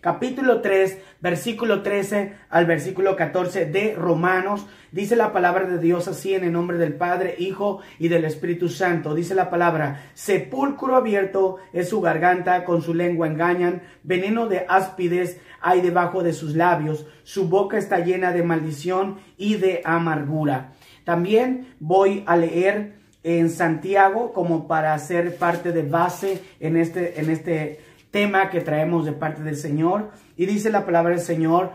Capítulo 3, versículo 13 al versículo 14 de Romanos. Dice la palabra de Dios así: en el nombre del Padre, Hijo y del Espíritu Santo. Dice la palabra: sepulcro abierto es su garganta, con su lengua engañan, veneno de áspides hay debajo de sus labios, su boca está llena de maldición y de amargura. También voy a leer en Santiago como para hacer parte de base en este tema que traemos de parte del Señor. Y dice la palabra del Señor,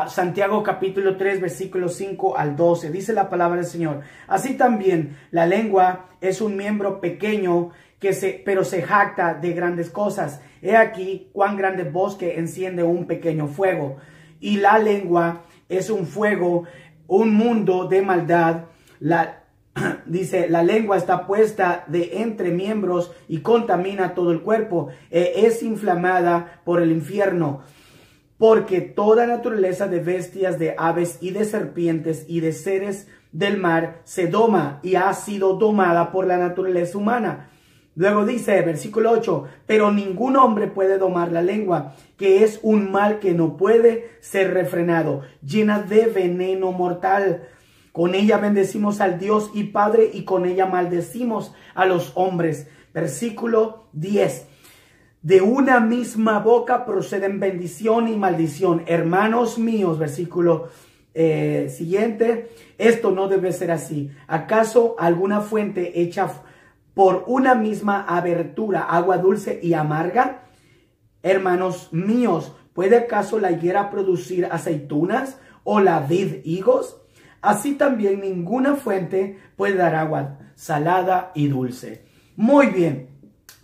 Santiago capítulo 3 versículos 5 al 12, dice la palabra del Señor: así también la lengua es un miembro pequeño, pero se jacta de grandes cosas. He aquí cuán grande bosque enciende un pequeño fuego. Y la lengua es un fuego, un mundo de maldad. Dice, la lengua está puesta de entre miembros y contamina todo el cuerpo. Es inflamada por el infierno, porque toda naturaleza de bestias, de aves y de serpientes y de seres del mar se doma y ha sido domada por la naturaleza humana. Luego dice, versículo 8, pero ningún hombre puede domar la lengua, que es un mal que no puede ser refrenado, llena de veneno mortal. Con ella bendecimos al Dios y Padre, y con ella maldecimos a los hombres. Versículo 10. De una misma boca proceden bendición y maldición. Hermanos míos, versículo siguiente, esto no debe ser así. ¿Acaso alguna fuente hecha por una misma abertura, agua dulce y amarga? Hermanos míos, ¿puede acaso la higuera producir aceitunas o la vid higos? Así también ninguna fuente puede dar agua salada y dulce. Muy bien,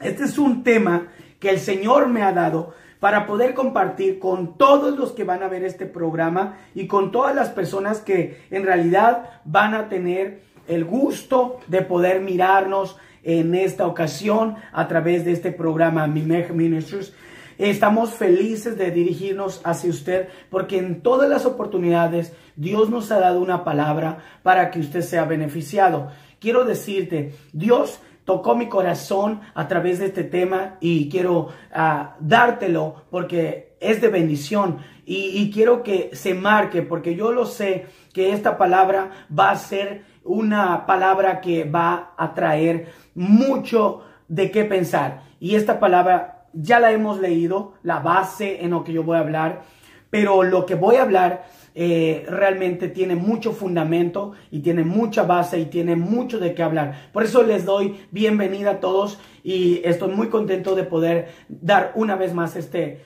este es un tema que el Señor me ha dado para poder compartir con todos los que van a ver este programa y con todas las personas que en realidad van a tener el gusto de poder mirarnos en esta ocasión a través de este programa Mimej Ministries. Estamos felices de dirigirnos hacia usted porque en todas las oportunidades Dios nos ha dado una palabra para que usted sea beneficiado. Quiero decirte, Dios tocó mi corazón a través de este tema y quiero dártelo porque es de bendición y quiero que se marque, porque yo lo sé que esta palabra va a ser una palabra que va a traer mucho de qué pensar. Y esta palabra ya la hemos leído, la base en lo que yo voy a hablar, pero lo que voy a hablar realmente tiene mucho fundamento y tiene mucha base y tiene mucho de qué hablar. Por eso les doy bienvenida a todos y estoy muy contento de poder dar una vez más este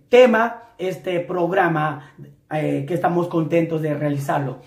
tema, este programa que estamos contentos de realizarlo.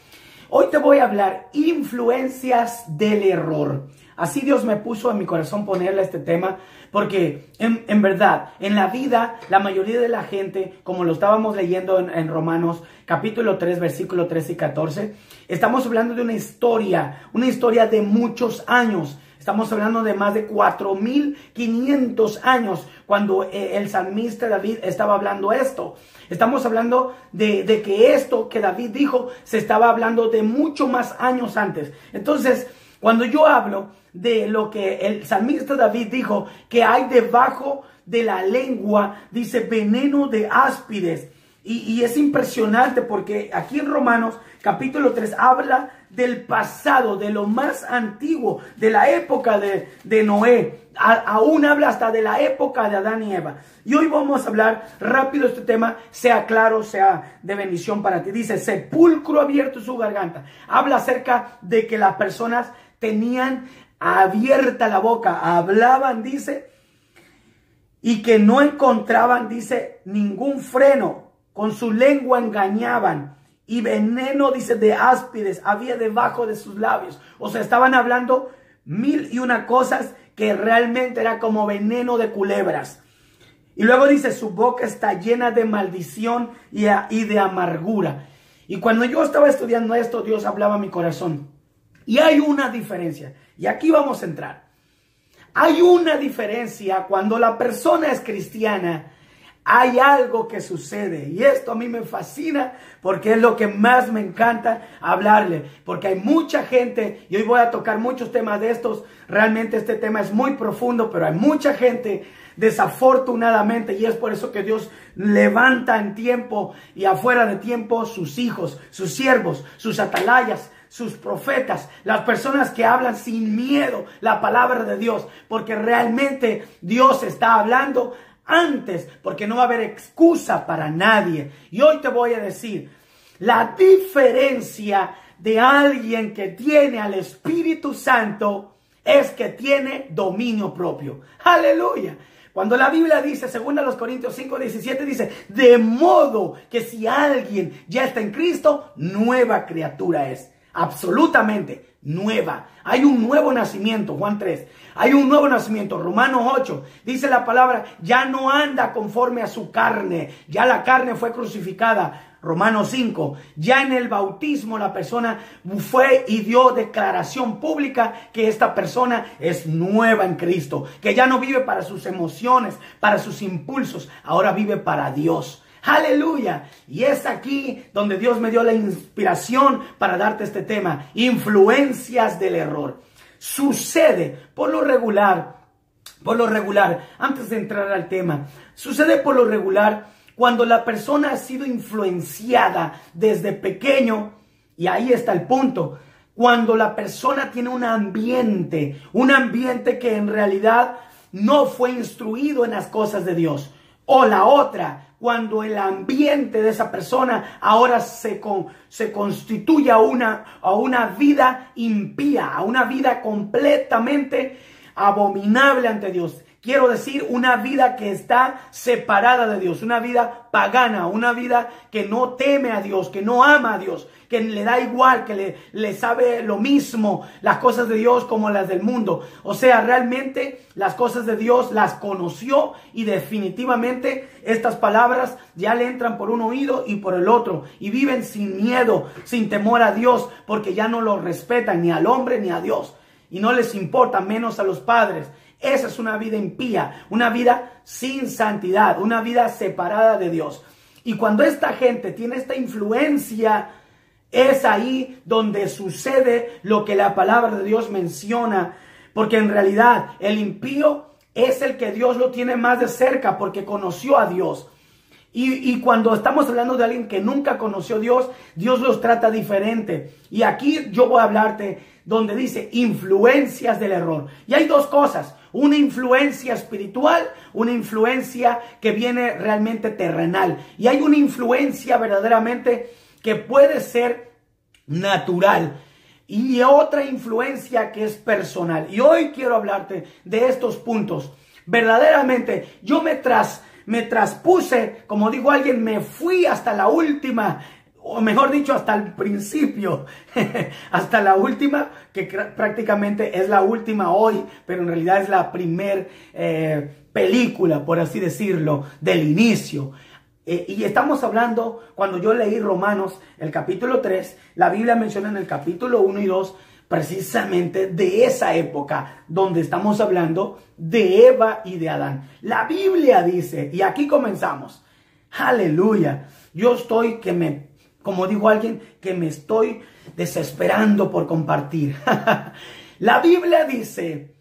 Hoy te voy a hablar influencias del error. Así Dios me puso en mi corazón ponerle este tema, porque en verdad, en la vida, la mayoría de la gente, como lo estábamos leyendo en Romanos, capítulo 3, versículo 13 y 14, estamos hablando de una historia de muchos años. Estamos hablando de más de 4,500 años cuando el salmista David estaba hablando esto. Estamos hablando de que esto que David dijo se estaba hablando de mucho más años antes. Entonces, cuando yo hablo de lo que el salmista David dijo, que hay debajo de la lengua, dice veneno de áspides. Y es impresionante porque aquí en Romanos capítulo 3 habla del pasado, de lo más antiguo, de la época de Noé. Aún habla hasta de la época de Adán y Eva. Y hoy vamos a hablar rápido este tema, sea claro, sea de bendición para ti. Dice, sepulcro abierto su garganta. Habla acerca de que las personas tenían abierta la boca, hablaban, dice, y que no encontraban, dice, ningún freno. Con su lengua engañaban y veneno, dice, de áspides había debajo de sus labios. O sea, estaban hablando 1,001 cosas que realmente era como veneno de culebras. Y luego dice, su boca está llena de maldición y de amargura. Y cuando yo estaba estudiando esto, Dios hablaba a mi corazón. Y hay una diferencia. Y aquí vamos a entrar. Hay una diferencia cuando la persona es cristiana. Hay algo que sucede y esto a mí me fascina porque es lo que más me encanta hablarle, porque hay mucha gente y hoy voy a tocar muchos temas de estos. Realmente este tema es muy profundo, pero hay mucha gente desafortunadamente, y es por eso que Dios levanta en tiempo y afuera de tiempo sus hijos, sus siervos, sus atalayas, sus profetas, las personas que hablan sin miedo la palabra de Dios, porque realmente Dios está hablando antes, porque no va a haber excusa para nadie. Y hoy te voy a decir la diferencia de alguien que tiene al Espíritu Santo es que tiene dominio propio. Aleluya. Cuando la Biblia dice, según a los Corintios 5:17, dice, de modo que si alguien ya está en Cristo, nueva criatura es. Absolutamente nueva. Hay un nuevo nacimiento, Juan 3. Hay un nuevo nacimiento, Romanos 8. Dice la palabra, ya no anda conforme a su carne. Ya la carne fue crucificada. Romanos 5. Ya en el bautismo la persona fue y dio declaración pública que esta persona es nueva en Cristo. Que ya no vive para sus emociones, para sus impulsos. Ahora vive para Dios. Aleluya. Y es aquí donde Dios me dio la inspiración para darte este tema. Influencias del error. Sucede por lo regular, antes de entrar al tema, sucede por lo regular cuando la persona ha sido influenciada desde pequeño, y ahí está el punto, cuando la persona tiene un ambiente que en realidad no fue instruido en las cosas de Dios. O la otra, cuando el ambiente de esa persona ahora se constituye a una vida impía, a una vida completamente abominable ante Dios. Quiero decir, una vida que está separada de Dios, una vida pagana, una vida que no teme a Dios, que no ama a Dios, que le da igual, que le sabe lo mismo las cosas de Dios como las del mundo. O sea, realmente las cosas de Dios las conoció y definitivamente estas palabras ya le entran por un oído y por el otro. Y viven sin miedo, sin temor a Dios, porque ya no lo respetan ni al hombre ni a Dios. Y no les importa, menos a los padres. Esa es una vida impía, una vida sin santidad, una vida separada de Dios. Y cuando esta gente tiene esta influencia, es ahí donde sucede lo que la palabra de Dios menciona. Porque en realidad el impío es el que Dios lo tiene más de cerca porque conoció a Dios. Y cuando estamos hablando de alguien que nunca conoció a Dios, Dios los trata diferente. Y aquí yo voy a hablarte donde dice influencias del error. Y hay dos cosas, una influencia espiritual, una influencia que viene realmente terrenal. Y hay una influencia verdaderamente que puede ser natural. Y otra influencia que es personal. Y hoy quiero hablarte de estos puntos. Verdaderamente yo me traspuse, como dijo alguien, me fui hasta la última, o mejor dicho, hasta el principio, hasta la última, que prácticamente es la última hoy, pero en realidad es la primer película, por así decirlo, del inicio. Y estamos hablando, cuando yo leí Romanos, el capítulo 3, la Biblia menciona en el capítulo 1 y 2, precisamente de esa época donde estamos hablando de Eva y de Adán. La Biblia dice, y aquí comenzamos, aleluya, yo estoy como dijo alguien, que me estoy desesperando por compartir. La Biblia dice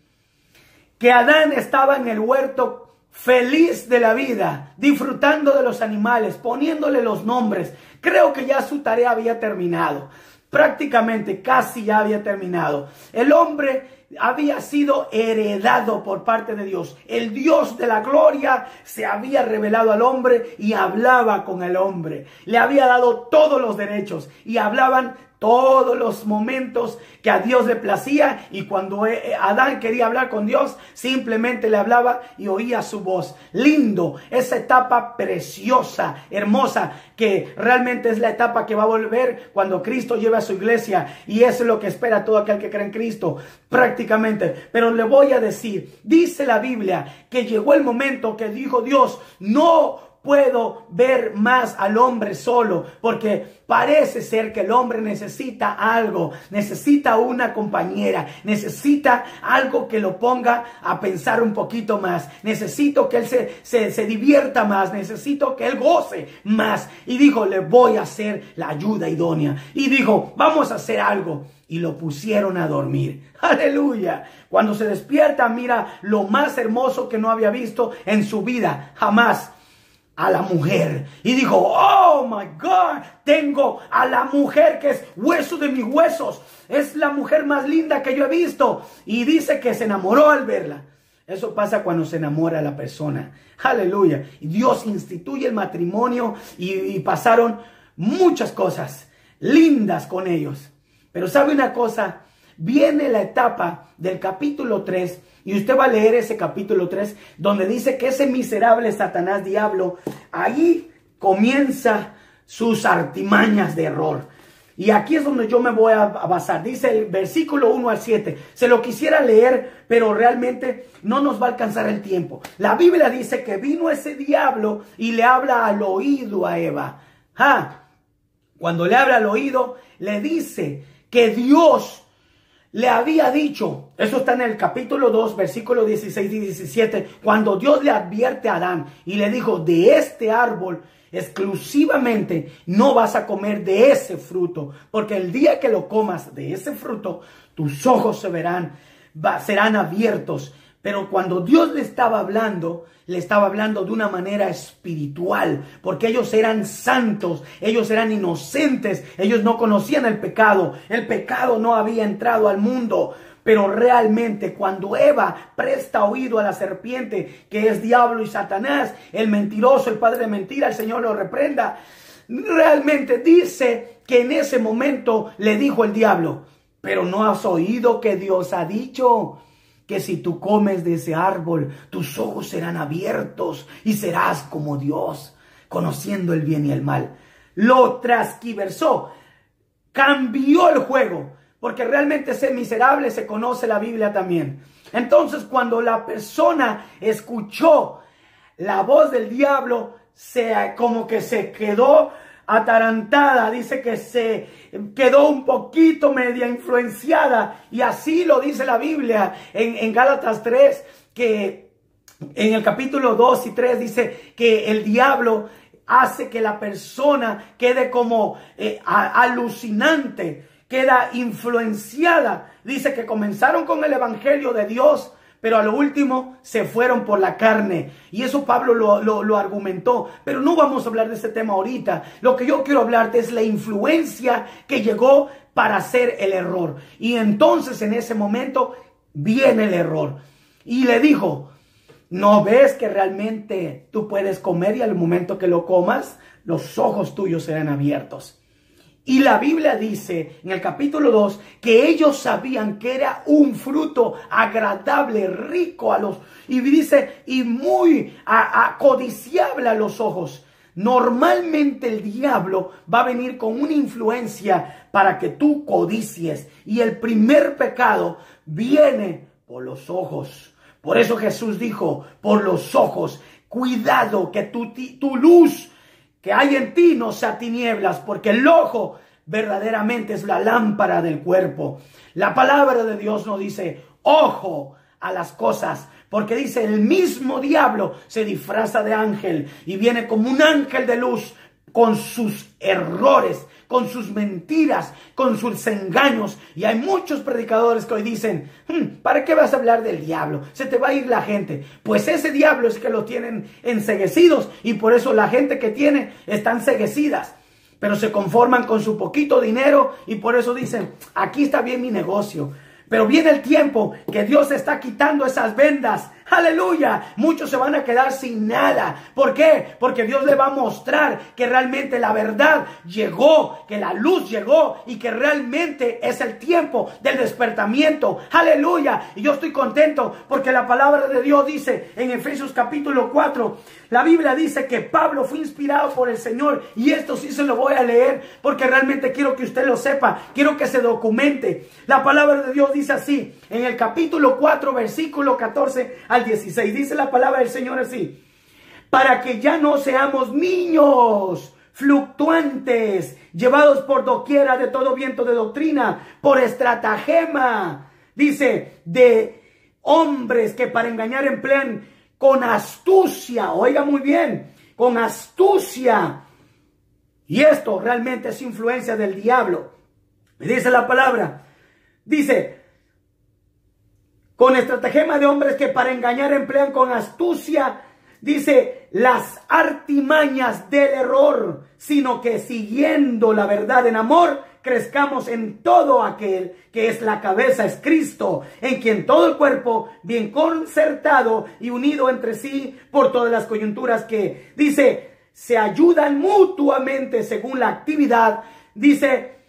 que Adán estaba en el huerto feliz de la vida, disfrutando de los animales, poniéndole los nombres. Creo que ya su tarea había terminado. Prácticamente casi ya había terminado. El hombre había sido heredado por parte de Dios. El Dios de la gloria se había revelado al hombre y hablaba con el hombre. Le había dado todos los derechos y hablaban todos los momentos que a Dios le placía, y cuando Adán quería hablar con Dios, simplemente le hablaba y oía su voz. Lindo, esa etapa preciosa, hermosa, que realmente es la etapa que va a volver cuando Cristo lleve a su iglesia, y eso es lo que espera todo aquel que cree en Cristo, prácticamente. Pero le voy a decir, dice la Biblia que llegó el momento que dijo Dios, no puedo ver más al hombre solo, porque parece ser que el hombre necesita algo, necesita una compañera, necesita algo que lo ponga a pensar un poquito más, necesito que él se divierta más, necesito que él goce más. Y dijo, le voy a hacer la ayuda idónea. Y dijo, vamos a hacer algo. y lo pusieron a dormir. Aleluya. Cuando se despierta, mira lo más hermoso que no había visto en su vida, jamás. A la mujer. Y dijo, oh my God, tengo a la mujer que es hueso de mis huesos. Es la mujer más linda que yo he visto. Y dice que se enamoró al verla. Eso pasa cuando se enamora la persona. Aleluya. Y Dios instituye el matrimonio y pasaron muchas cosas lindas con ellos. Pero ¿sabe una cosa? Viene la etapa del capítulo 3 y usted va a leer ese capítulo 3 donde dice que ese miserable Satanás diablo, ahí comienza sus artimañas de error. Y aquí es donde yo me voy a basar. Dice el versículo 1 al 7. Se lo quisiera leer, pero realmente no nos va a alcanzar el tiempo. La Biblia dice que vino ese diablo y le habla al oído a Eva. Cuando le habla al oído, le dice que Dios le había dicho, eso está en el capítulo 2, versículos 16 y 17, cuando Dios le advierte a Adán y le dijo, de este árbol exclusivamente no vas a comer de ese fruto, porque el día que lo comas de ese fruto, tus ojos serán abiertos. Pero cuando Dios le estaba hablando de una manera espiritual, porque ellos eran santos, ellos eran inocentes, ellos no conocían el pecado no había entrado al mundo. Pero realmente cuando Eva presta oído a la serpiente, que es diablo y Satanás, el mentiroso, el padre de mentira, el Señor lo reprenda, realmente dice que en ese momento le dijo el diablo, pero ¿no has oído que Dios ha dicho que si tú comes de ese árbol, tus ojos serán abiertos y serás como Dios, conociendo el bien y el mal? Lo transquiversó, cambió el juego, porque realmente ese miserable se conoce la Biblia también. Entonces, cuando la persona escuchó la voz del diablo, como que se quedó atarantada, dice que se quedó un poquito media influenciada, y así lo dice la Biblia en Gálatas 3, que en el capítulo 2 y 3 dice que el diablo hace que la persona quede como alucinante, queda influenciada. Dice que comenzaron con el evangelio de Dios, pero a lo último se fueron por la carne. Y eso Pablo lo argumentó. Pero no vamos a hablar de ese tema ahorita. Lo que yo quiero hablarte es la influencia que llegó para hacer el error. Y entonces en ese momento viene el error. Y le dijo, ¿no ves que realmente tú puedes comer y al momento que lo comas, los ojos tuyos serán abiertos? Y la Biblia dice en el capítulo 2 que ellos sabían que era un fruto agradable, rico y dice, y muy codiciable a los ojos. Normalmente el diablo va a venir con una influencia para que tú codicies. Y el primer pecado viene por los ojos. Por eso Jesús dijo, por los ojos, cuidado que tu luz que hay en ti no sea tinieblas, porque el ojo verdaderamente es la lámpara del cuerpo. La palabra de Dios nos dice, ojo a las cosas, porque dice, el mismo diablo se disfraza de ángel y viene como un ángel de luz con sus errores, con sus mentiras, con sus engaños. Y hay muchos predicadores que hoy dicen, ¿para qué vas a hablar del diablo? Se te va a ir la gente. Pues ese diablo es que lo tienen enceguecidos, y por eso la gente que tiene están enceguecidas. Pero se conforman con su poquito dinero y por eso dicen, aquí está bien mi negocio. Pero viene el tiempo que Dios está quitando esas vendas. ¡Aleluya! Muchos se van a quedar sin nada. ¿Por qué? Porque Dios le va a mostrar que realmente la verdad llegó, que la luz llegó y que realmente es el tiempo del despertamiento. ¡Aleluya! Y yo estoy contento porque la palabra de Dios dice en Efesios capítulo 4, la Biblia dice que Pablo fue inspirado por el Señor, y esto sí se lo voy a leer porque realmente quiero que usted lo sepa, quiero que se documente. La palabra de Dios dice así, en el capítulo 4, versículo 14 al 16, dice la palabra del Señor así: para que ya no seamos niños fluctuantes, llevados por doquiera de todo viento de doctrina, por estratagema, dice, de hombres que para engañar emplean con astucia, oiga muy bien, con astucia. Y esto realmente es influencia del diablo. Y dice la palabra, Dice, con estratagema de hombres que para engañar emplean con astucia, dice, las artimañas del error, sino que siguiendo la verdad en amor, crezcamos en todo aquel que es la cabeza, es Cristo, en quien todo el cuerpo, bien concertado y unido entre sí por todas las coyunturas que, dice, se ayudan mutuamente según la actividad, dice,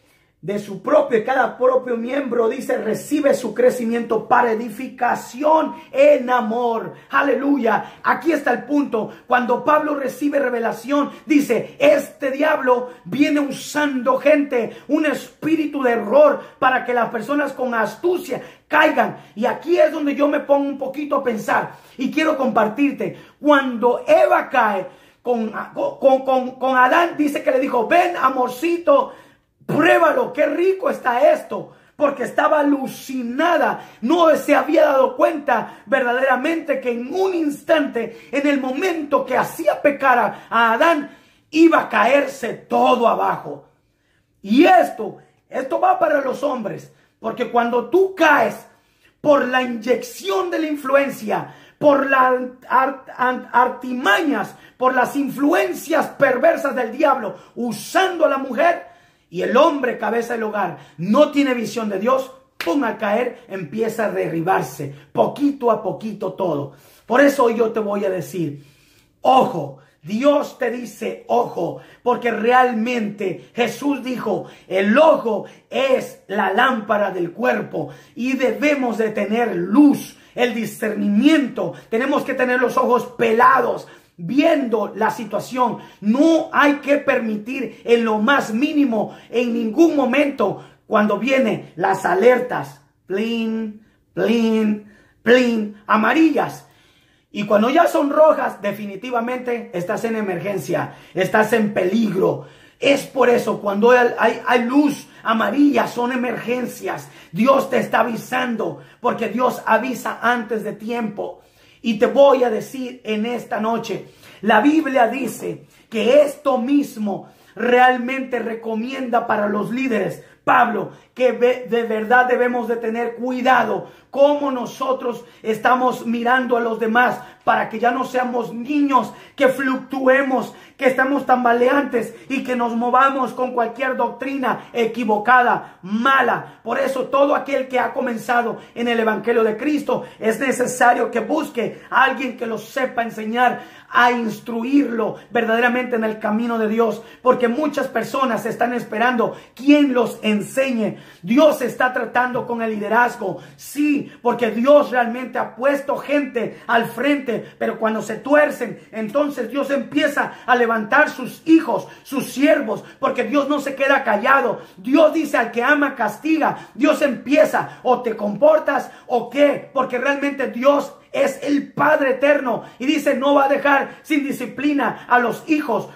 de su propio, cada propio miembro, dice, recibe su crecimiento para edificación en amor. Aleluya. Aquí está el punto. Cuando Pablo recibe revelación, dice, este diablo viene usando gente, un espíritu de error para que las personas con astucia caigan. Y aquí es donde yo me pongo un poquito a pensar y quiero compartirte. Cuando Eva cae con Adán, dice que le dijo, ven amorcito, pruébalo, qué rico está esto, porque estaba alucinada, no se había dado cuenta verdaderamente que en un instante, en el momento que hacía pecar a Adán, iba a caerse todo abajo. Y esto va para los hombres, porque cuando tú caes por la inyección de la influencia, por las artimañas, por las influencias perversas del diablo, usando a la mujer, y el hombre, cabeza del hogar, no tiene visión de Dios, pum, al caer empieza a derribarse, poquito a poquito todo. Por eso hoy yo te voy a decir, ojo, Dios te dice ojo, porque realmente Jesús dijo, el ojo es la lámpara del cuerpo y debemos de tener luz, el discernimiento, tenemos que tener los ojos pelados, viendo la situación. No hay que permitir en lo más mínimo, en ningún momento, cuando vienen las alertas, plin, plin, plin, amarillas. Y cuando ya son rojas, definitivamente estás en emergencia, estás en peligro. Es por eso, cuando hay luz amarilla, son emergencias. Dios te está avisando, porque Dios avisa antes de tiempo. Y te voy a decir en esta noche, la Biblia dice que esto mismo realmente recomienda para los líderes. Pablo, que de verdad debemos de tener cuidado cómo nosotros estamos mirando a los demás para que ya no seamos niños que fluctuemos, que estamos tambaleantes y que nos movamos con cualquier doctrina equivocada, mala. Por eso todo aquel que ha comenzado en el Evangelio de Cristo es necesario que busque a alguien que lo sepa enseñar, a instruirlo verdaderamente en el camino de Dios, porque muchas personas están esperando quien los enseñe. Dios está tratando con el liderazgo, sí, porque Dios realmente ha puesto gente al frente, pero cuando se tuercen, entonces Dios empieza a levantar sus hijos, sus siervos, porque Dios no se queda callado. Dios dice, al que ama castiga. Dios empieza, o te comportas o qué, porque realmente Dios es el Padre eterno y dice, no va a dejar sin disciplina a los hijos.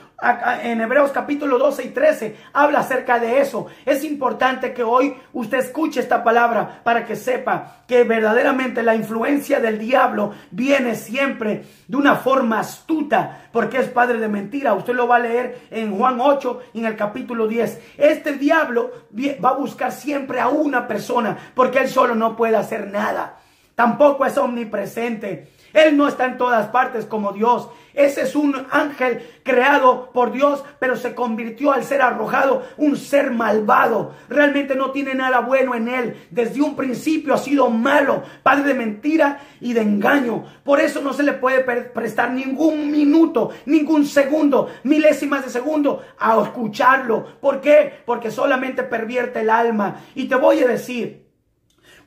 En Hebreos capítulo 12 y 13 habla acerca de eso. Es importante que hoy usted escuche esta palabra para que sepa que verdaderamente la influencia del diablo viene siempre de una forma astuta, porque es padre de mentira. Usted lo va a leer en Juan 8 y en el capítulo 10. Este diablo va a buscar siempre a una persona, porque él solo no puede hacer nada. Tampoco es omnipresente. Él no está en todas partes como Dios. Ese es un ángel creado por Dios, pero se convirtió al ser arrojado un ser malvado. Realmente no tiene nada bueno en él. Desde un principio ha sido malo, padre de mentira y de engaño. Por eso no se le puede prestar ningún minuto, ningún segundo, milésimas de segundo a escucharlo. ¿Por qué? Porque solamente pervierte el alma. Y te voy a decir,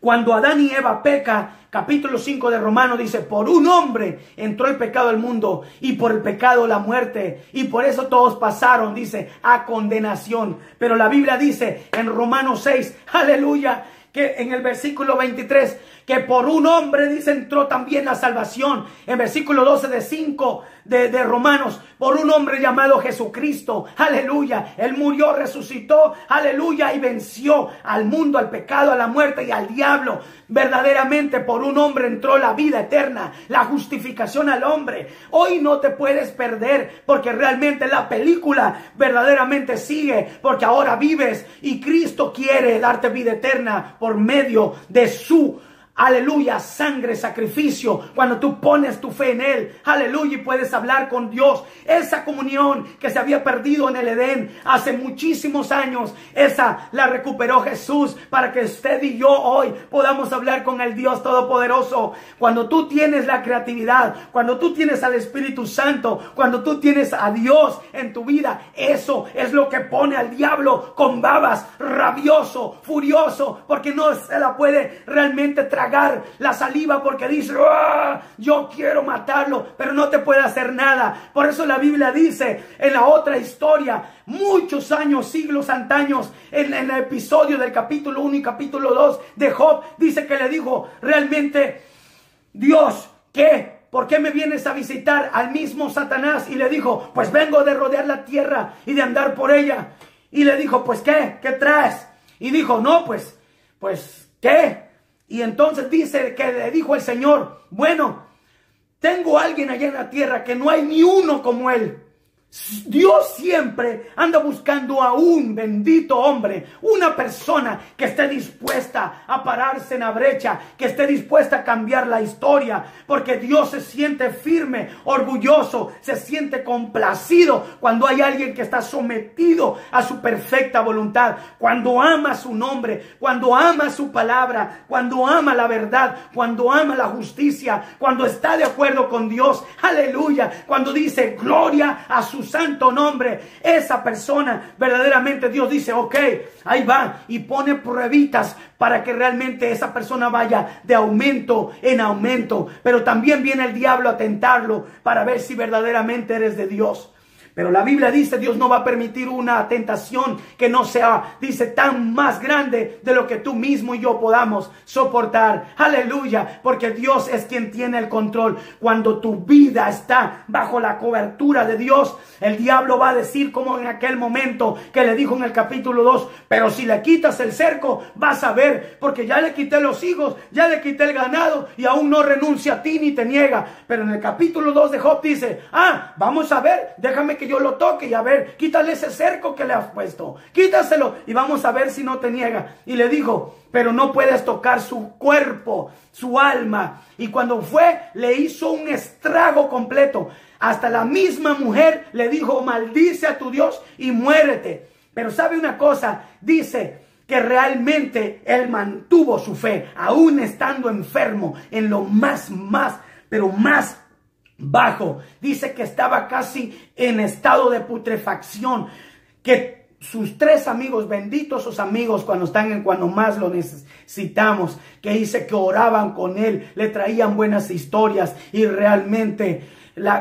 cuando Adán y Eva pecan, capítulo 5 de Romanos dice, por un hombre entró el pecado al mundo y por el pecado la muerte. Y por eso todos pasaron, dice, a condenación. Pero la Biblia dice en Romanos 6, aleluya, que en el versículo 23, que por un hombre, dice, entró también la salvación. En versículo 12 de 5 de Romanos, por un hombre llamado Jesucristo, aleluya, Él murió, resucitó, aleluya, y venció al mundo, al pecado, a la muerte y al diablo. Verdaderamente por un hombre entró la vida eterna, la justificación al hombre. Hoy no te puedes perder, porque realmente la película verdaderamente sigue, porque ahora vives y Cristo quiere darte vida eterna por medio de su aleluya, sangre, sacrificio. Cuando tú pones tu fe en Él, aleluya, y puedes hablar con Dios. Esa comunión que se había perdido en el Edén hace muchísimos años, esa la recuperó Jesús para que usted y yo hoy podamos hablar con el Dios Todopoderoso. Cuando tú tienes la creatividad, cuando tú tienes al Espíritu Santo, cuando tú tienes a Dios en tu vida, eso es lo que pone al diablo con babas, rabioso, furioso, porque no se la puede realmente tragar la saliva, porque dice, ¡ah! Yo quiero matarlo, pero no te puede hacer nada. Por eso la Biblia dice en la otra historia, muchos años, siglos antaños, en el episodio del capítulo 1 y capítulo 2 de Job, dice que le dijo realmente Dios, ¿qué? ¿Por qué me vienes a visitar? Al mismo Satanás. Y le dijo, pues vengo de rodear la tierra y de andar por ella. Y le dijo, pues ¿qué? ¿Qué traes? Y dijo, no, pues, ¿qué? Y entonces dice que le dijo el Señor, bueno, tengo a alguien allá en la tierra que no hay ni uno como él. Dios siempre anda buscando a un bendito hombre, una persona que esté dispuesta a pararse en la brecha, que esté dispuesta a cambiar la historia, porque Dios se siente firme, orgulloso, se siente complacido cuando hay alguien que está sometido a su perfecta voluntad, cuando ama su nombre, cuando ama su palabra, cuando ama la verdad, cuando ama la justicia, cuando está de acuerdo con Dios, aleluya, cuando dice gloria a su santo nombre. Esa persona verdaderamente Dios dice, ok, ahí va, y pone pruebitas para que realmente esa persona vaya de aumento en aumento. Pero también viene el diablo a tentarlo para ver si verdaderamente eres de Dios. Pero la Biblia dice, Dios no va a permitir una tentación que no sea, dice, tan más grande de lo que tú mismo y yo podamos soportar. Aleluya, porque Dios es quien tiene el control. Cuando tu vida está bajo la cobertura de Dios, el diablo va a decir como en aquel momento que le dijo en el capítulo 2, pero si le quitas el cerco, vas a ver, porque ya le quité los hijos, ya le quité el ganado y aún no renuncia a ti ni te niega. Pero en el capítulo 2 de Job dice, vamos a ver, déjame que yo lo toque y a ver, quítale ese cerco que le has puesto, quítaselo y vamos a ver si no te niega. Y le dijo, pero no puedes tocar su cuerpo, su alma. Y cuando fue, le hizo un estrago completo. Hasta la misma mujer le dijo, maldice a tu Dios y muérete. Pero sabe una cosa, dice que realmente él mantuvo su fe, aún estando enfermo, en lo más bajo. Dice que estaba casi en estado de putrefacción, que sus 3 amigos, benditos sus amigos cuando más lo necesitamos, que dice que oraban con él, le traían buenas historias y realmente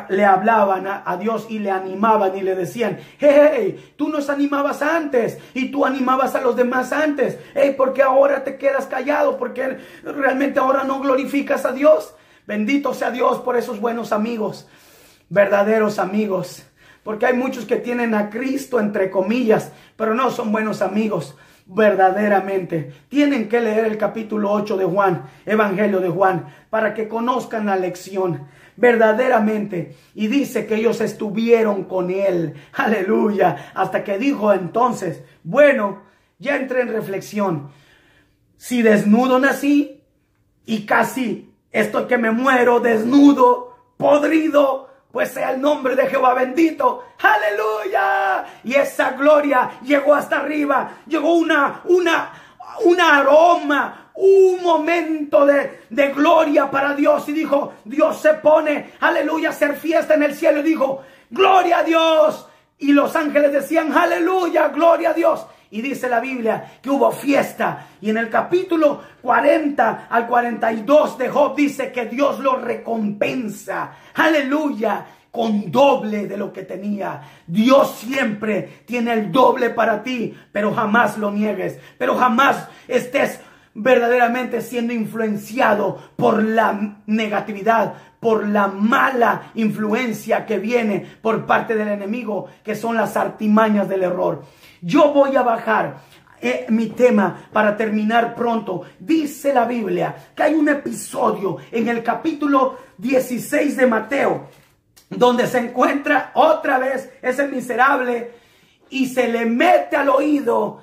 le hablaban a Dios y le animaban y le decían, hey, tú nos animabas antes y tú animabas a los demás antes, hey, ¿por qué ahora te quedas callado? ¿Por qué realmente ahora no glorificas a Dios? Bendito sea Dios por esos buenos amigos, verdaderos amigos, porque hay muchos que tienen a Cristo entre comillas, pero no son buenos amigos. Verdaderamente tienen que leer el capítulo 8 de Juan, Evangelio de Juan, para que conozcan la lección verdaderamente. Y dice que ellos estuvieron con él, aleluya, hasta que dijo entonces, bueno, ya entré en reflexión, si desnudo nací y casi estoy que me muero desnudo, podrido, pues sea el nombre de Jehová bendito. ¡Aleluya! Y esa gloria llegó hasta arriba. Llegó un aroma, un momento de gloria para Dios. Y dijo, Dios se pone, aleluya, a hacer fiesta en el cielo. Y dijo, gloria a Dios. Y los ángeles decían, aleluya, gloria a Dios. Y dice la Biblia que hubo fiesta. Y en el capítulo 40 al 42 de Job dice que Dios lo recompensa. Aleluya. Con doble de lo que tenía. Dios siempre tiene el doble para ti. Pero jamás lo niegues. Pero jamás estés verdaderamente siendo influenciado por la negatividad, por la mala influencia que viene por parte del enemigo, que son las artimañas del error. Yo voy a bajar mi tema para terminar pronto. Dice la Biblia que hay un episodio en el capítulo 16 de Mateo, donde se encuentra otra vez ese miserable y se le mete al oído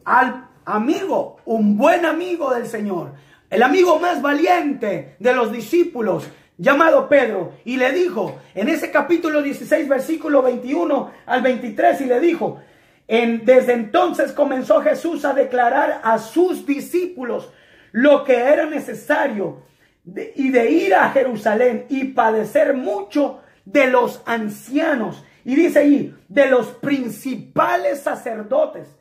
al amigo, un buen amigo del Señor, el amigo más valiente de los discípulos, llamado Pedro, y le dijo, en ese capítulo 16, versículo 21 al 23, y le dijo, desde entonces comenzó Jesús a declarar a sus discípulos lo que era necesario y de ir a Jerusalén y padecer mucho de los ancianos, y dice ahí, de los principales sacerdotes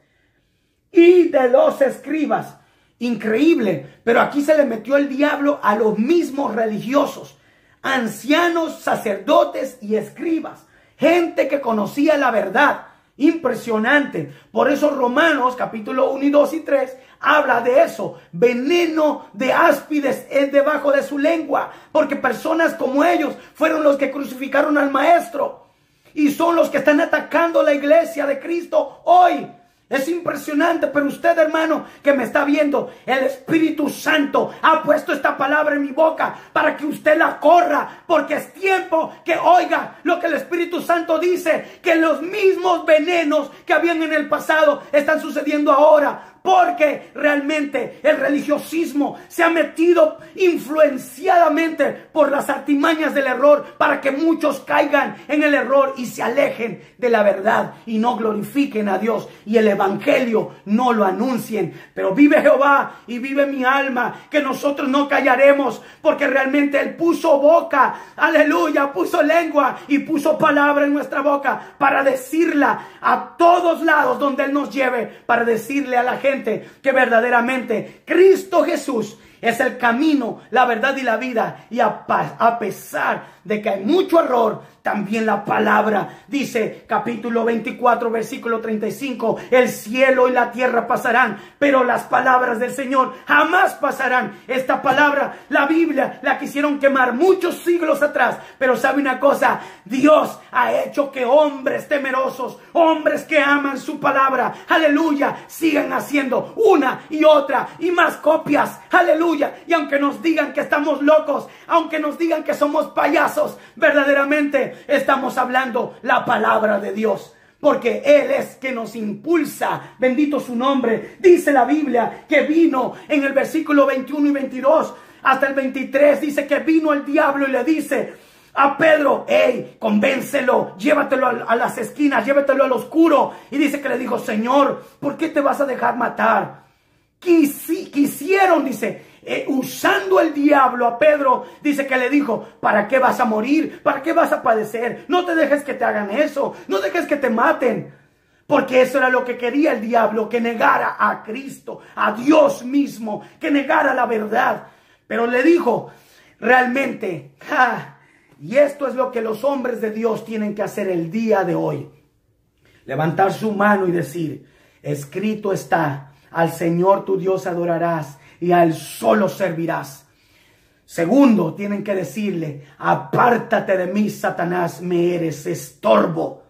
y de los escribas. Increíble, pero aquí se le metió el diablo a los mismos religiosos, ancianos, sacerdotes y escribas, gente que conocía la verdad. Impresionante. Por eso Romanos capítulo 1 y 2 y 3 habla de eso. Veneno de áspides es debajo de su lengua, porque personas como ellos fueron los que crucificaron al maestro y son los que están atacando la iglesia de Cristo hoy. Es impresionante, pero usted, hermano, que me está viendo, el Espíritu Santo ha puesto esta palabra en mi boca para que usted la corra, porque es tiempo que oiga lo que el Espíritu Santo dice, que los mismos venenos que habían en el pasado están sucediendo ahora. Porque realmente el religiosismo se ha metido influenciadamente por las artimañas del error para que muchos caigan en el error y se alejen de la verdad y no glorifiquen a Dios y el evangelio no lo anuncien. Pero vive Jehová y vive mi alma, que nosotros no callaremos, porque realmente Él puso boca, aleluya, puso lengua y puso palabra en nuestra boca para decirla a todos lados donde Él nos lleve, para decirle a la gente que verdaderamente Cristo Jesús es el camino, la verdad y la vida. Y a pesar de que hay mucho error, también la palabra dice, capítulo 24, versículo 35, el cielo y la tierra pasarán, pero las palabras del Señor jamás pasarán. Esta palabra, la Biblia, la quisieron quemar muchos siglos atrás, pero sabe una cosa, Dios ha hecho que hombres temerosos, hombres que aman su palabra, aleluya, sigan haciendo una y otra y más copias, aleluya. Y aunque nos digan que estamos locos, aunque nos digan que somos payasos, verdaderamente estamos hablando la palabra de Dios, porque Él es que nos impulsa. Bendito su nombre. Dice la Biblia que vino en el versículo 21 y 22 hasta el 23, dice que vino el diablo y le dice a Pedro, hey, convéncelo, llévatelo a las esquinas, llévatelo al oscuro. Y dice que le dijo, Señor, ¿por qué te vas a dejar matar? Quisieron, dice, usando el diablo a Pedro, dice que le dijo, ¿para qué vas a morir? ¿Para qué vas a padecer? No te dejes que te hagan eso, no dejes que te maten. Porque eso era lo que quería el diablo, que negara a Cristo, a Dios mismo, que negara la verdad. Pero le dijo, realmente, y esto es lo que los hombres de Dios tienen que hacer el día de hoy. Levantar su mano y decir, escrito está, al Señor tu Dios adorarás y a Él solo servirás. Segundo, tienen que decirle, apártate de mí, Satanás, me eres estorbo,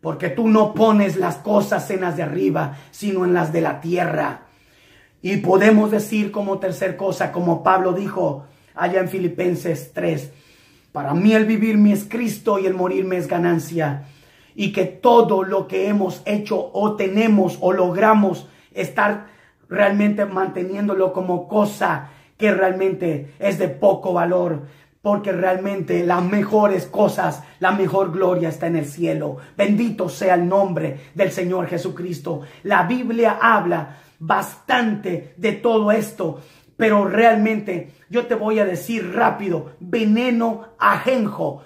porque tú no pones las cosas en las de arriba, sino en las de la tierra. Y podemos decir como tercer cosa, como Pablo dijo allá en Filipenses 3, para mí el vivir me es Cristo y el morir me es ganancia. Y que todo lo que hemos hecho o tenemos o logramos estar realmente manteniéndolo como cosa que realmente es de poco valor, porque realmente las mejores cosas, la mejor gloria está en el cielo. Bendito sea el nombre del Señor Jesucristo. La Biblia habla bastante de todo esto, pero realmente yo te voy a decir rápido, veneno ajenjo.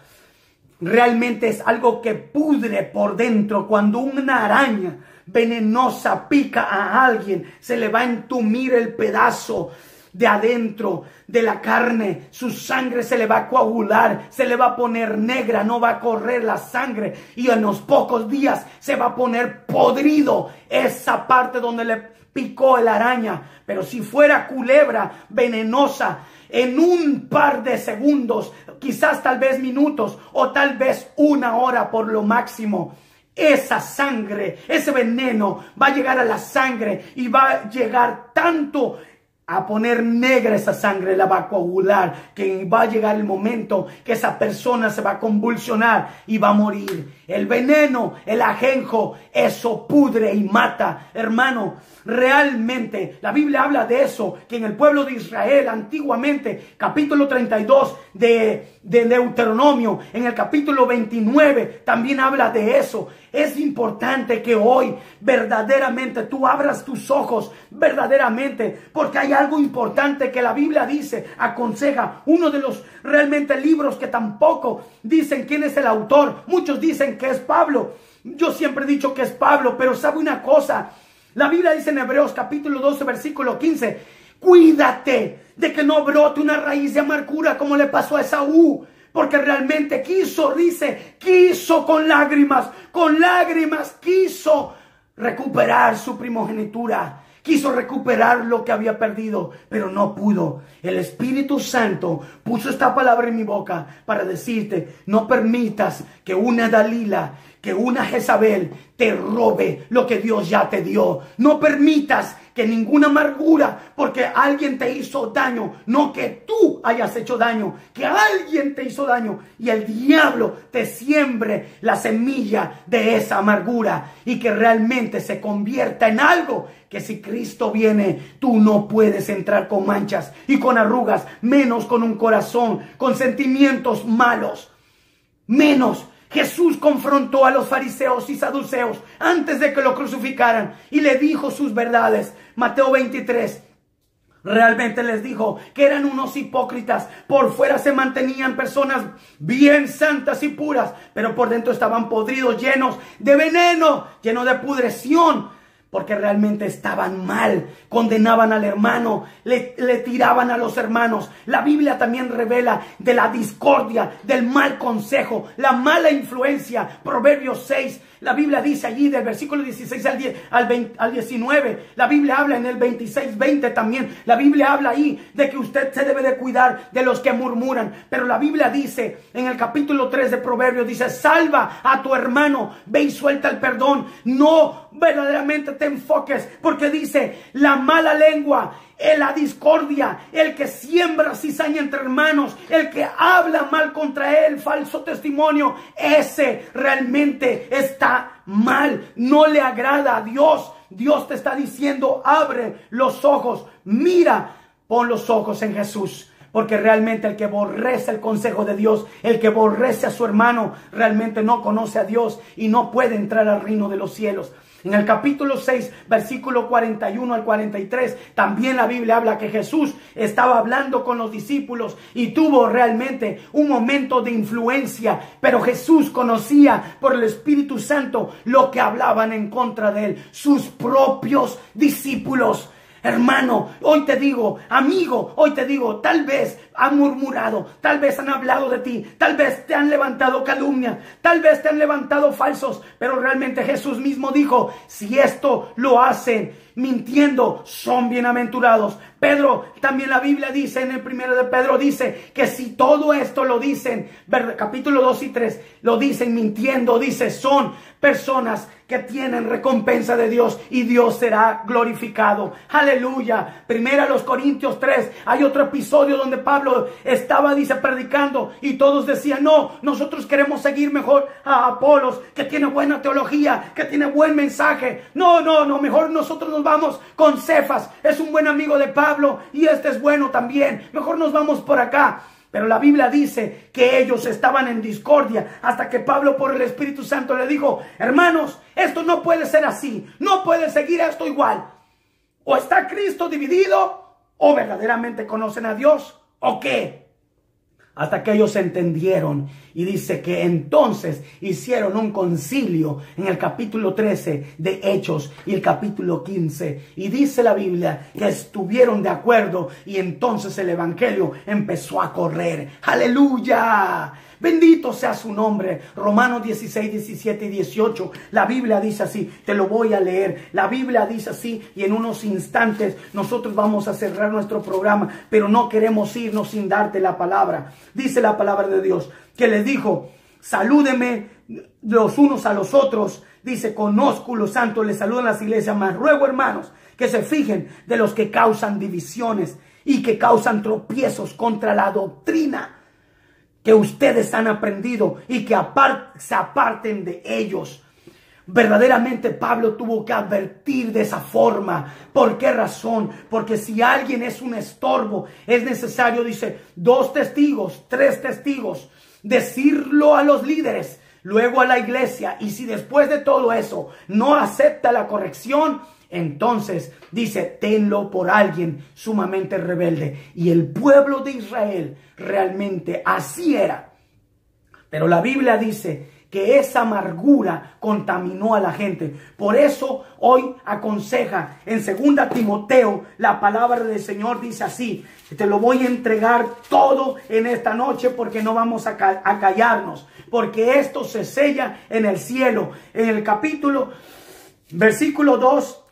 Realmente es algo que pudre por dentro. Cuando una araña venenosa pica a alguien, se le va a entumir el pedazo de adentro de la carne, su sangre se le va a coagular, se le va a poner negra, no va a correr la sangre y en los pocos días se va a poner podrido esa parte donde le picó la araña. Pero si fuera culebra venenosa, en un par de segundos, quizás tal vez minutos o tal vez una hora por lo máximo, esa sangre, ese veneno va a llegar a la sangre y va a llegar tanto a poner negra esa sangre, la va a coagular, que va a llegar el momento que esa persona se va a convulsionar y va a morir. El veneno, el ajenjo, eso pudre y mata. Hermano, realmente la Biblia habla de eso, que en el pueblo de Israel antiguamente, capítulo 32 de Deuteronomio, en el capítulo 29 también habla de eso. Es importante que hoy verdaderamente tú abras tus ojos verdaderamente, porque hay algo importante que la Biblia dice, aconseja, uno de los realmente libros que tampoco dicen quién es el autor. Muchos dicen que es Pablo. Yo siempre he dicho que es Pablo, pero sabe una cosa, la Biblia dice en Hebreos capítulo 12 versículo 15, cuídate de que no brote una raíz de amargura como le pasó a Esaú, porque realmente quiso con lágrimas quiso recuperar su primogenitura. Quiso recuperar lo que había perdido, pero no pudo. El Espíritu Santo puso esta palabra en mi boca para decirte, no permitas que una Dalila, que una Jezabel te robe lo que Dios ya te dio. No permitas que ninguna amargura, porque alguien te hizo daño, no que tú hayas hecho daño, que alguien te hizo daño y el diablo te siembre la semilla de esa amargura y que realmente se convierta en algo que si Cristo viene, tú no puedes entrar con manchas y con arrugas, menos con un corazón, con sentimientos malos, menos. Jesús confrontó a los fariseos y saduceos antes de que lo crucificaran y le dijo sus verdades. Mateo 23. Realmente les dijo que eran unos hipócritas. Por fuera se mantenían personas bien santas y puras, pero por dentro estaban podridos, llenos de veneno, llenos de pudrición. Porque realmente estaban mal, condenaban al hermano, le tiraban a los hermanos. La Biblia también revela de la discordia, del mal consejo, la mala influencia. Proverbios 6, la Biblia dice allí del versículo 16 al 19. La Biblia habla en el 26, 20 también. La Biblia habla ahí de que usted se debe de cuidar de los que murmuran. Pero la Biblia dice en el capítulo 3 de Proverbios, dice, salva a tu hermano, ve y suelta el perdón. No verdaderamente te enfoques, porque dice la mala lengua, la discordia, el que siembra cizaña entre hermanos, el que habla mal contra él, falso testimonio, ese realmente está mal, no le agrada a Dios. Dios te está diciendo, abre los ojos, mira, pon los ojos en Jesús. Porque realmente el que aborrece el consejo de Dios, el que aborrece a su hermano, realmente no conoce a Dios y no puede entrar al reino de los cielos. En el capítulo 6, versículo 41 al 43, también la Biblia habla que Jesús estaba hablando con los discípulos y tuvo realmente un momento de influencia. Pero Jesús conocía por el Espíritu Santo lo que hablaban en contra de él, sus propios discípulos. Hermano, hoy te digo, amigo, hoy te digo, tal vez han murmurado, tal vez han hablado de ti, tal vez te han levantado calumnia, tal vez te han levantado falsos, pero realmente Jesús mismo dijo, si esto lo hacen mintiendo, son bienaventurados. Pedro, también la Biblia dice en el primero de Pedro, dice que si todo esto lo dicen, capítulo 2 y 3, lo dicen mintiendo, dice, son personas que tienen recompensa de Dios y Dios será glorificado. Aleluya. Primera los Corintios 3, hay otro episodio donde Pablo estaba, dice, predicando y todos decían, no, nosotros queremos seguir mejor a Apolos, que tiene buena teología, que tiene buen mensaje. No, mejor nosotros nos vamos con Cefas, es un buen amigo de Pablo y este es bueno también, mejor nos vamos por acá. Pero la Biblia dice que ellos estaban en discordia hasta que Pablo por el Espíritu Santo le dijo, hermanos, esto no puede ser así, no puede seguir esto igual. O está Cristo dividido, o verdaderamente conocen a Dios, o qué. hasta que ellos entendieron. Y dice que entonces hicieron un concilio en el capítulo 13 de Hechos y el capítulo 15. Y dice la Biblia que estuvieron de acuerdo y entonces el evangelio empezó a correr. ¡Aleluya! Bendito sea su nombre. Romanos 16, 17 y 18. La Biblia dice así. Te lo voy a leer. La Biblia dice así. Y en unos instantes nosotros vamos a cerrar nuestro programa. Pero no queremos irnos sin darte la palabra. Dice la palabra de Dios. Que les dijo. Salúdeme los unos a los otros. Dice, conozco los santos. Les saludan las iglesias. Mas ruego, hermanos, que se fijen de los que causan divisiones. Y que causan tropiezos contra la doctrina que ustedes han aprendido y que se aparten de ellos. Verdaderamente Pablo tuvo que advertir de esa forma. ¿Por qué razón? Porque si alguien es un estorbo, es necesario, dice, 2 testigos, 3 testigos, decirlo a los líderes, luego a la iglesia. Y si después de todo eso no acepta la corrección, entonces dice, tenlo por alguien sumamente rebelde. Y el pueblo de Israel realmente así era. Pero la Biblia dice que esa amargura contaminó a la gente. Por eso hoy aconseja en 2 Timoteo, la palabra del Señor dice así. Te lo voy a entregar todo en esta noche porque no vamos a callarnos. Porque esto se sella en el cielo. En el capítulo 2,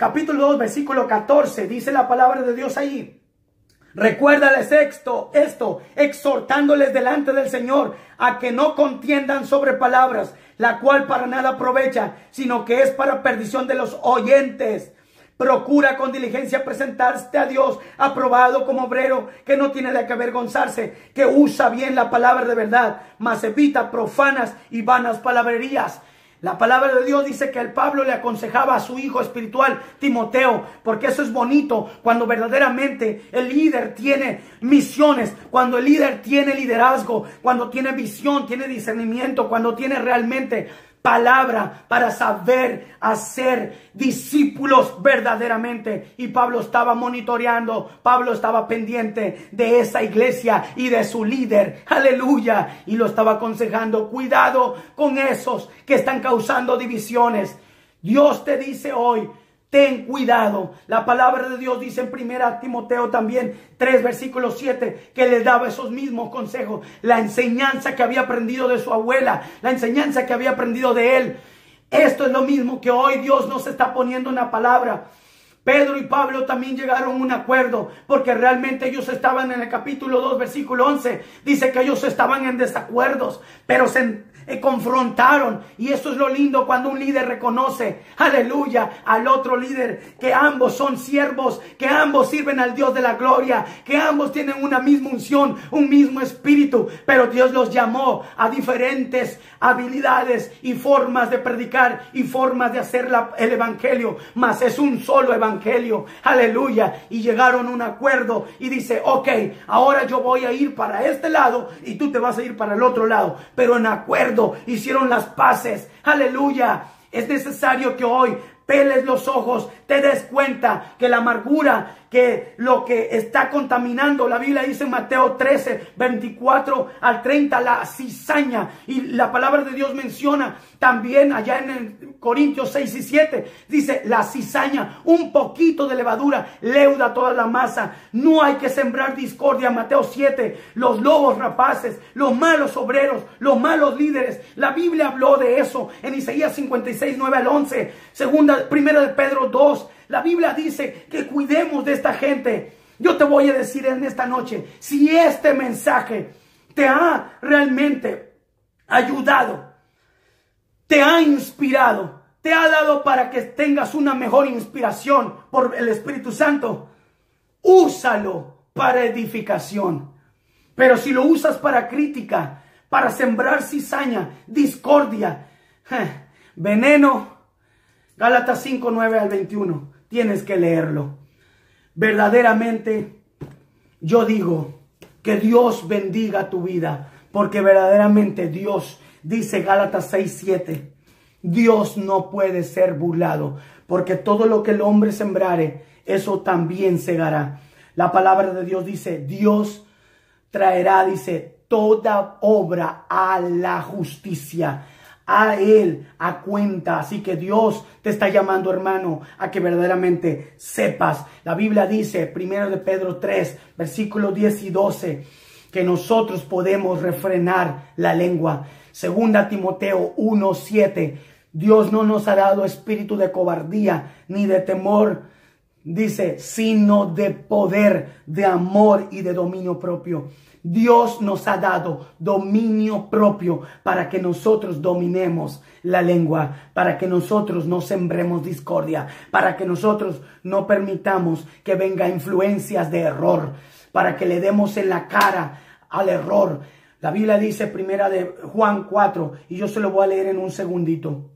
versículo 14, dice la palabra de Dios ahí. Recuérdales esto, exhortándoles delante del Señor a que no contiendan sobre palabras, la cual para nada aprovecha, sino que es para perdición de los oyentes. Procura con diligencia presentarte a Dios aprobado como obrero que no tiene de qué avergonzarse, que usa bien la palabra de verdad, mas evita profanas y vanas palabrerías. La palabra de Dios dice que el Pablo le aconsejaba a su hijo espiritual, Timoteo, porque eso es bonito cuando verdaderamente el líder tiene misiones, cuando el líder tiene liderazgo, cuando tiene visión, tiene discernimiento, cuando tiene realmente palabra para saber hacer discípulos verdaderamente. Y Pablo estaba monitoreando, Pablo estaba pendiente de esa iglesia y de su líder, aleluya, y lo estaba aconsejando. Cuidado con esos que están causando divisiones. Dios te dice hoy, ten cuidado. La palabra de Dios dice en 1 Timoteo también 3 versículo 7 que le daba esos mismos consejos. La enseñanza que había aprendido de su abuela, la enseñanza que había aprendido de él. Esto es lo mismo que hoy Dios nos está poniendo en la palabra. Pedro y Pablo también llegaron a un acuerdo porque realmente ellos estaban en el capítulo 2 versículo 11. Dice que ellos estaban en desacuerdos, pero se confrontaron. Y eso es lo lindo cuando un líder reconoce, aleluya, al otro líder, que ambos son siervos, que ambos sirven al Dios de la gloria, que ambos tienen una misma unción, un mismo espíritu, pero Dios los llamó a diferentes habilidades y formas de predicar y formas de hacer el evangelio, mas es un solo evangelio, aleluya. Y llegaron a un acuerdo y dice, ok, ahora yo voy a ir para este lado y tú te vas a ir para el otro lado, pero en acuerdo hicieron las paces, aleluya. Es necesario que hoy peles los ojos, te des cuenta que la amargura, que lo que está contaminando, la Biblia dice en Mateo 13, 24 al 30, la cizaña, y la palabra de Dios menciona también allá en Corintios 6 y 7, dice la cizaña, un poquito de levadura leuda toda la masa. No hay que sembrar discordia. Mateo 7, los lobos rapaces, los malos obreros, los malos líderes. La Biblia habló de eso en Isaías 56, 9 al 11, primera de Pedro 2. La Biblia dice que cuidemos de esta gente. Yo te voy a decir en esta noche, si este mensaje te ha realmente ayudado, te ha inspirado, te ha dado para que tengas una mejor inspiración por el Espíritu Santo, úsalo para edificación. Pero si lo usas para crítica, para sembrar cizaña, discordia, veneno, Gálatas 5, 9 al 21, tienes que leerlo. Verdaderamente, yo digo que Dios bendiga tu vida, porque verdaderamente Dios, dice Gálatas 6, 7, Dios no puede ser burlado, porque todo lo que el hombre sembrare, eso también segará. La palabra de Dios dice, Dios traerá, dice, toda obra a la justicia, a Él, a cuenta. Así que Dios te está llamando, hermano, a que verdaderamente sepas. La Biblia dice, 1 de Pedro 3, versículos 10 y 12, que nosotros podemos refrenar la lengua. 2 Timoteo 1, 7, Dios no nos ha dado espíritu de cobardía ni de temor, dice, sino de poder, de amor y de dominio propio. Dios nos ha dado dominio propio para que nosotros dominemos la lengua, para que nosotros no sembremos discordia, para que nosotros no permitamos que venga influencias de error, para que le demos en la cara al error. La Biblia dice, primera de Juan 4, y yo se lo voy a leer en un segundito.